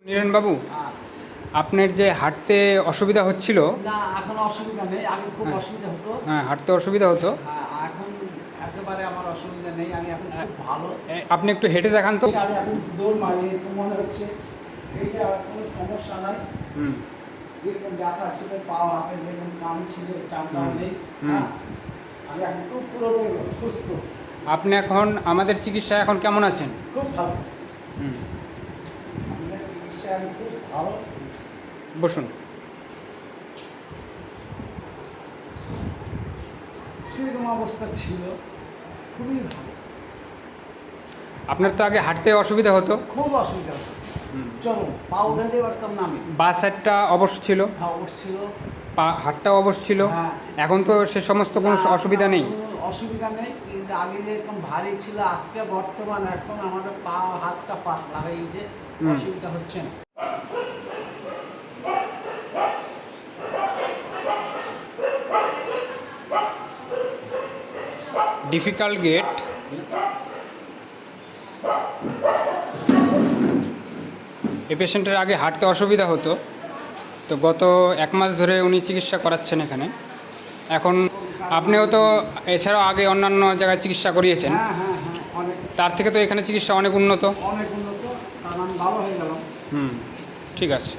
নিরেন বাবু, আর আপনার যে হাঁটতে অসুবিধা হচ্ছিল। না, এখন অসুবিধা নেই। আগে খুব অসুবিধা হতো। হ্যাঁ, হাঁটতে অসুবিধা হতো। হ্যাঁ, এখন একেবারে আমার অসুবিধা নেই। আমি এখন খুব ভালো। আপনি একটু হেঁটে দেখান তো। আমি এখন দৌড় মারি, এরকম মনে হচ্ছে। এইটা আমার কোনো সমস্যা নাই। হুম যেরকম ব্যথা ছিল পাও হাতে, যেরকম কাম ছিল চামড়া নেই। হ্যাঁ, আমি এখন খুব পুরোপুরি সুস্থ। আপনি এখন আমাদের চিকিৎসায় এখন কেমন আছেন? খুব ভালো। হুম আপনার চিকিৎসা আমি খুব ভালো। বসুন। সেরকম অবস্থা ছিল, খুবই ভালো। আপনার তো আগে হাঁটতে অসুবিধা হতো। খুব অসুবিধা হতো, চরম। পা উঠাতে পারতাম না আমি। বাঁ সাইডটা অবশ ছিল, অবশ ছিল, পা হাতটাও অবশ ছিল। হ্যাঁ। এখন তো সে সমস্ত কোনো অসুবিধা নেই। কোনো অসুবিধা নেই, কিন্তু আগে যেরকম ভারী ছিল, আজকে বর্তমান এখন আমাদের পা হাতটা পাতলা হয়ে গেছে। অসুবিধা হচ্ছে না। Difficult get. এই পেশেন্টের আগে হাঁটতে অসুবিধা হতো, তো গত 1 মাস ধরে উনি চিকিৎসা করাচ্ছেন এখানে। এখন আপনিও তো এছাড়াও আগে অন্যান্য জায়গায় চিকিৎসা করিয়েছেন, হ্যাঁ হ্যাঁ হ্যাঁ, অনেক তার থেকে তো এখানে চিকিৎসা অনেক উন্নত। অনেক উন্নত, কারণ আমি ভালো হয়ে গেলাম। ঠিক আছে।